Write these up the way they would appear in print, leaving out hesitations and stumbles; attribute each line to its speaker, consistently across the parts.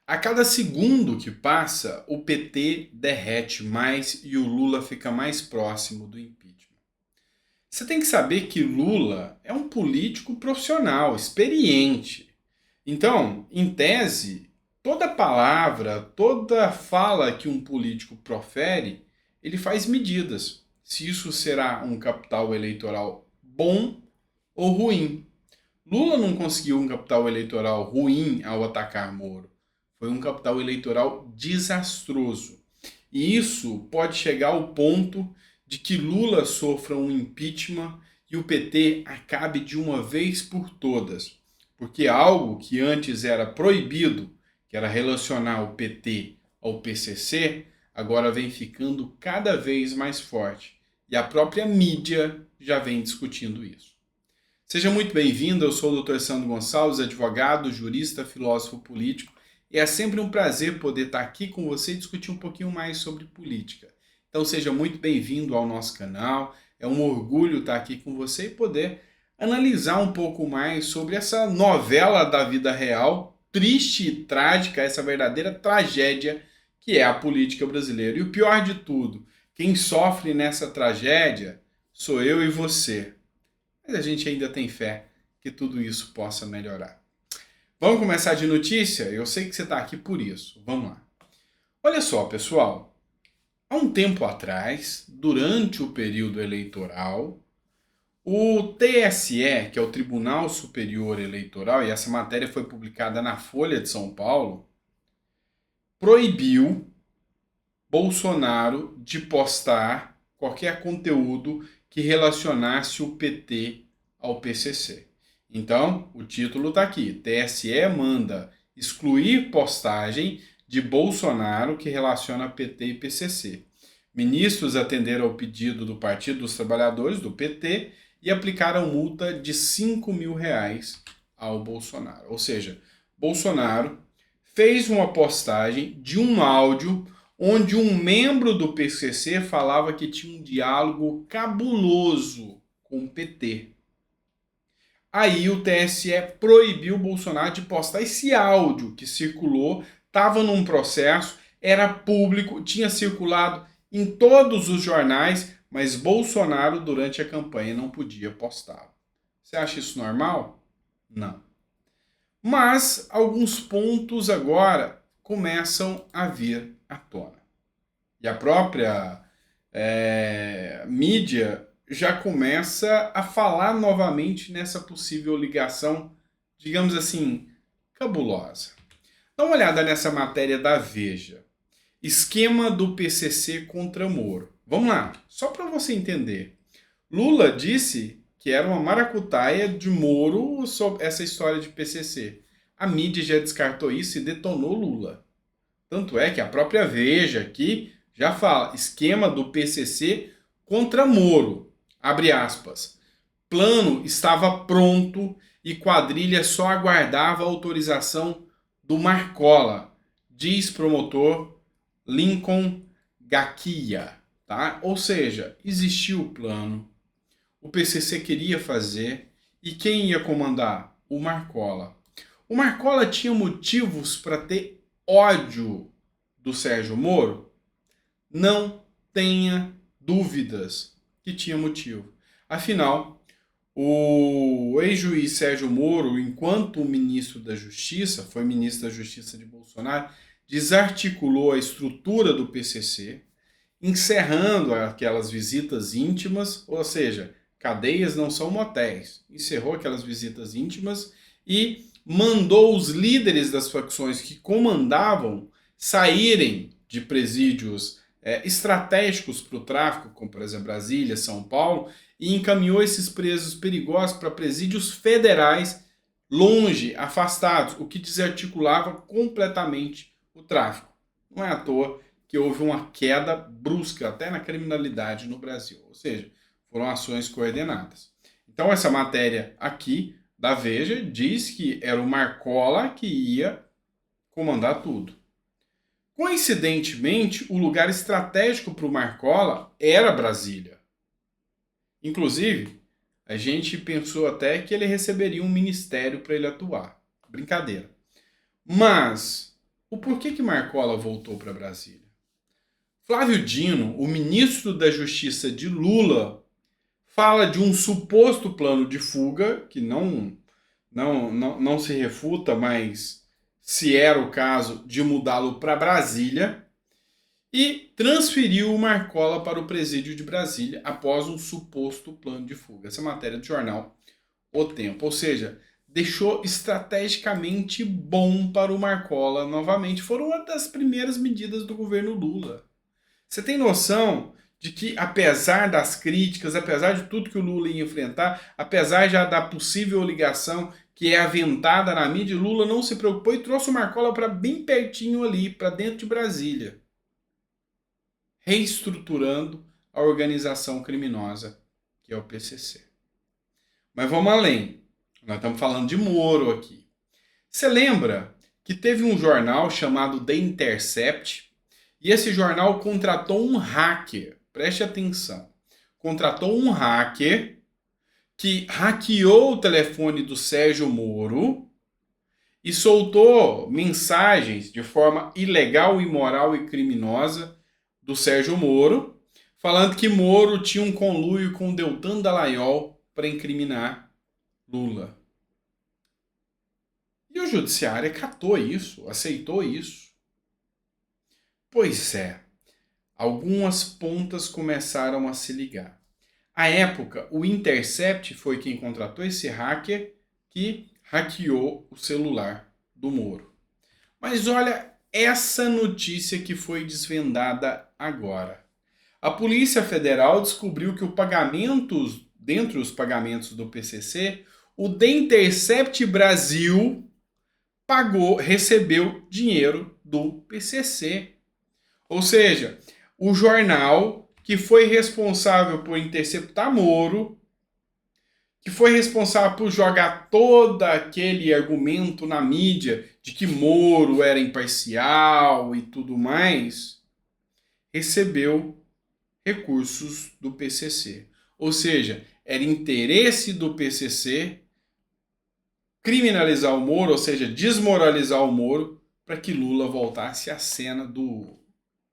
Speaker 1: A cada segundo que passa, o PT derrete mais e o Lula fica mais próximo do impeachment. Você tem que saber que Lula é um político profissional, experiente. Então, em tese, toda palavra, toda fala que um político profere, ele faz medidas. Se isso será um capital eleitoral bom ou ruim. Lula não conseguiu um capital eleitoral ruim ao atacar Moro. Foi um capital eleitoral desastroso. E isso pode chegar ao ponto de que Lula sofra um impeachment e o PT acabe de uma vez por todas. Porque algo que antes era proibido, que era relacionar o PT ao PCC, agora vem ficando cada vez mais forte. E a própria mídia já vem discutindo isso. Seja muito bem-vindo, eu sou o Dr. Sandro Gonçalves, advogado, jurista, filósofo político, e é sempre um prazer poder estar aqui com você e discutir um pouquinho mais sobre política. Então seja muito bem-vindo ao nosso canal, é um orgulho estar aqui com você e poder analisar um pouco mais sobre essa novela da vida real, triste e trágica, essa verdadeira tragédia que é a política brasileira. E o pior de tudo, quem sofre nessa tragédia sou eu e você. Mas a gente ainda tem fé que tudo isso possa melhorar. Vamos começar de notícia? Eu sei que você está aqui por isso. Vamos lá. Olha só, pessoal. Há um tempo atrás, durante o período eleitoral, o TSE, que é o Tribunal Superior Eleitoral, e essa matéria foi publicada na Folha de São Paulo, proibiu Bolsonaro de postar qualquer conteúdo que relacionasse o PT ao PCC. Então, o título está aqui. TSE manda excluir postagem de Bolsonaro que relaciona PT e PCC. Ministros atenderam ao pedido do Partido dos Trabalhadores, do PT, e aplicaram multa de R$ 5.000 ao Bolsonaro. Ou seja, Bolsonaro fez uma postagem de um áudio onde um membro do PCC falava que tinha um diálogo cabuloso com o PT. Aí o TSE proibiu o Bolsonaro de postar esse áudio que circulou, estava num processo, era público, tinha circulado em todos os jornais, mas Bolsonaro durante a campanha não podia postá-lo. Você acha isso normal? Não. Mas alguns pontos agora começam a vir à tona. E a própria mídia já começa a falar novamente nessa possível ligação, digamos assim, cabulosa. Dá uma olhada nessa matéria da Veja. Esquema do PCC contra Moro. Vamos lá, só para você entender. Lula disse que era uma maracutaia de Moro sobre essa história de PCC. A mídia já descartou isso e detonou Lula. Tanto é que a própria Veja aqui já fala, esquema do PCC contra Moro, abre aspas. Plano estava pronto e quadrilha só aguardava a autorização do Marcola, diz promotor Lincoln Gaquia. Tá? Ou seja, existiu o plano, o PCC queria fazer, e quem ia comandar? O Marcola. O Marcola tinha motivos para ter ódio do Sérgio Moro? Não tenha dúvidas que tinha motivo. Afinal, o ex-juiz Sérgio Moro, enquanto ministro da Justiça, foi ministro da Justiça de Bolsonaro, desarticulou a estrutura do PCC, encerrando aquelas visitas íntimas, ou seja, cadeias não são motéis, encerrou aquelas visitas íntimas e mandou os líderes das facções que comandavam saírem de presídios estratégicos para o tráfico, como por exemplo Brasília, São Paulo, e encaminhou esses presos perigosos para presídios federais longe, afastados, o que desarticulava completamente o tráfico. Não é à toa que houve uma queda brusca até na criminalidade no Brasil, ou seja, foram ações coordenadas. Então essa matéria aqui da Veja diz que era o Marcola que ia comandar tudo. Coincidentemente, o lugar estratégico para o Marcola era Brasília. Inclusive, a gente pensou até que ele receberia um ministério para ele atuar. Brincadeira. Mas o porquê que Marcola voltou para Brasília. Flávio Dino, o ministro da Justiça de Lula, fala de um suposto plano de fuga, que não se refuta, mas se era o caso de mudá-lo para Brasília, e transferiu o Marcola para o presídio de Brasília após um suposto plano de fuga. Essa é matéria do jornal O Tempo. Ou seja, deixou estrategicamente bom para o Marcola novamente. Foram uma das primeiras medidas do governo Lula. Você tem noção de que, apesar das críticas, apesar de tudo que o Lula ia enfrentar, apesar já da possível ligação que é aventada na mídia, Lula não se preocupou e trouxe o Marcola para bem pertinho ali, para dentro de Brasília, reestruturando a organização criminosa que é o PCC. Mas vamos além. Nós estamos falando de Moro aqui. Você lembra que teve um jornal chamado The Intercept e esse jornal contratou um hacker. Preste atenção. Contratou um hacker que hackeou o telefone do Sérgio Moro e soltou mensagens de forma ilegal, imoral e criminosa do Sérgio Moro, falando que Moro tinha um conluio com Deltan Dallagnol para incriminar Lula. E o judiciário acatou isso, aceitou isso. Pois é, algumas pontas começaram a se ligar. À época, o Intercept foi quem contratou esse hacker que hackeou o celular do Moro. Mas olha essa notícia que foi desvendada agora. A Polícia Federal descobriu que dentre os pagamentos do PCC, o The Intercept Brasil recebeu dinheiro do PCC. Ou seja, o jornal que foi responsável por interceptar Moro, que foi responsável por jogar todo aquele argumento na mídia de que Moro era imparcial e tudo mais, recebeu recursos do PCC. Ou seja, era interesse do PCC criminalizar o Moro, ou seja, desmoralizar o Moro, para que Lula voltasse à cena do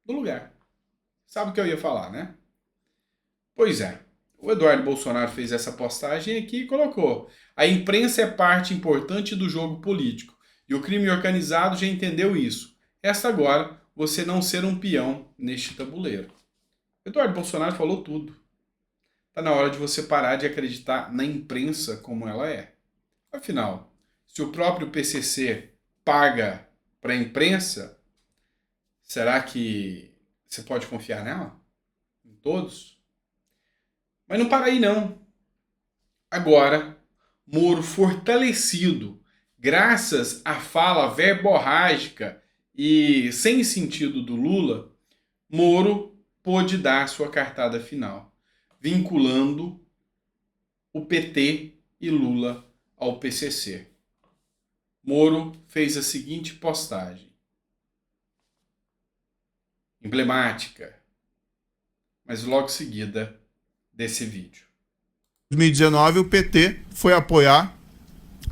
Speaker 1: lugar. Sabe o que eu ia falar, né? Pois é. O Eduardo Bolsonaro fez essa postagem aqui e colocou: a imprensa é parte importante do jogo político e o crime organizado já entendeu isso. Resta agora você não ser um peão neste tabuleiro. Eduardo Bolsonaro falou tudo. Está na hora de você parar de acreditar na imprensa como ela é. Afinal, se o próprio PCC paga para a imprensa, será que você pode confiar nela? Em todos? Mas não para aí não. Agora, Moro fortalecido, graças à fala verborrágica e sem sentido do Lula, Moro pôde dar sua cartada final, vinculando o PT e Lula ao PCC. Moro fez a seguinte postagem, emblemática, mas logo seguida desse vídeo.
Speaker 2: Em 2019, o PT foi apoiar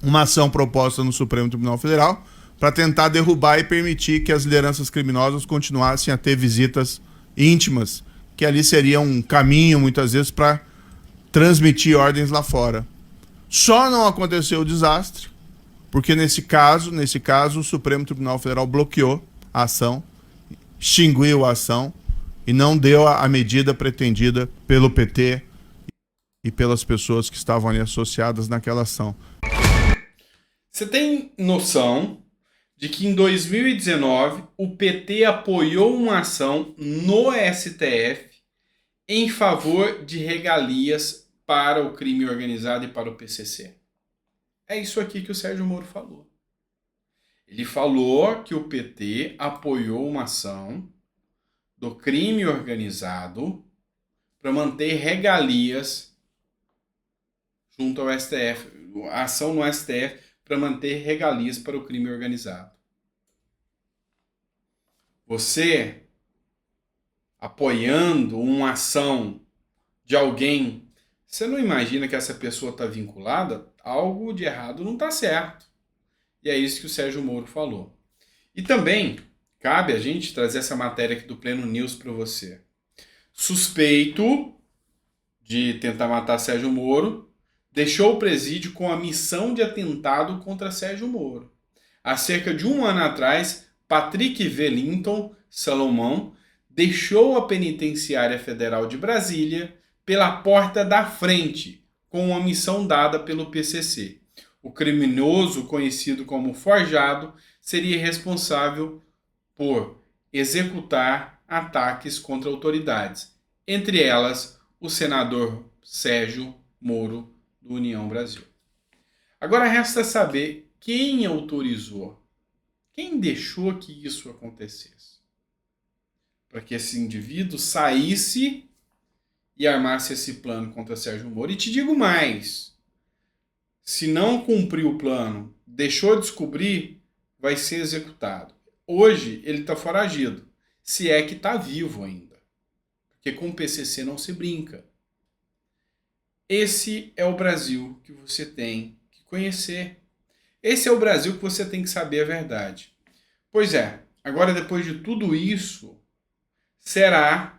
Speaker 2: uma ação proposta no Supremo Tribunal Federal para tentar derrubar e permitir que as lideranças criminosas continuassem a ter visitas íntimas, que ali seria um caminho, muitas vezes, para transmitir ordens lá fora. Só não aconteceu o desastre, porque nesse caso, o Supremo Tribunal Federal bloqueou a ação, extinguiu a ação e não deu a medida pretendida pelo PT e pelas pessoas que estavam ali associadas naquela ação.
Speaker 1: Você tem noção de que em 2019 o PT apoiou uma ação no STF em favor de regalias para o crime organizado e para o PCC? É isso aqui que o Sérgio Moro falou. Ele falou que o PT apoiou uma ação do crime organizado para manter regalias junto ao STF, a ação no STF para manter regalias para o crime organizado. Você apoiando uma ação de alguém, você não imagina que essa pessoa está vinculada? Algo de errado não está certo. E é isso que o Sérgio Moro falou. E também cabe a gente trazer essa matéria aqui do Pleno News para você. Suspeito de tentar matar Sérgio Moro deixou o presídio com a missão de atentado contra Sérgio Moro. Há cerca de um ano atrás, Patrick Wellington Salomão deixou a Penitenciária Federal de Brasília pela porta da frente, com uma missão dada pelo PCC. O criminoso, conhecido como Forjado, seria responsável por executar ataques contra autoridades, entre elas o senador Sérgio Moro, do União Brasil. Agora resta saber quem autorizou, quem deixou que isso acontecesse, para que esse indivíduo saísse e armasse esse plano contra Sérgio Moro. E te digo mais, se não cumprir o plano, deixou de descobrir, vai ser executado. Hoje ele está foragido, se é que está vivo ainda, porque com o PCC não se brinca. Esse é o Brasil que você tem que conhecer. Esse é o Brasil que você tem que saber a verdade. Pois é, agora depois de tudo isso, será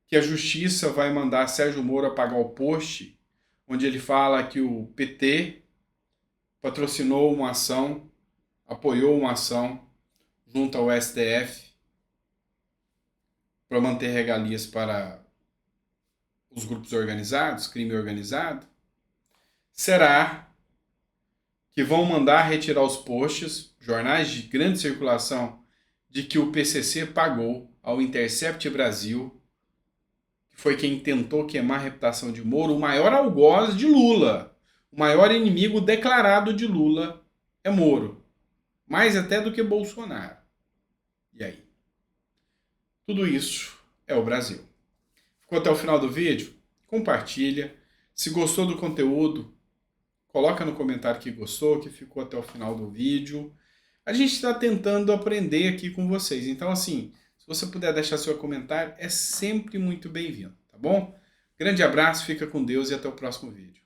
Speaker 1: que a justiça vai mandar Sérgio Moro apagar o post onde ele fala que o PT patrocinou uma ação, apoiou uma ação junto ao STF para manter regalias para os grupos organizados, crime organizado? Será que vão mandar retirar os posts, jornais de grande circulação, de que o PCC pagou ao Intercept Brasil, que foi quem tentou queimar a reputação de Moro, o maior algoz de Lula, o maior inimigo declarado de Lula é Moro, mais até do que Bolsonaro. E aí? Tudo isso é o Brasil. Ficou até o final do vídeo? Compartilha. Se gostou do conteúdo, coloca no comentário que gostou, que ficou até o final do vídeo. A gente está tentando aprender aqui com vocês. Então, assim, se você puder deixar seu comentário, é sempre muito bem-vindo, tá bom? Grande abraço, fica com Deus e até o próximo vídeo.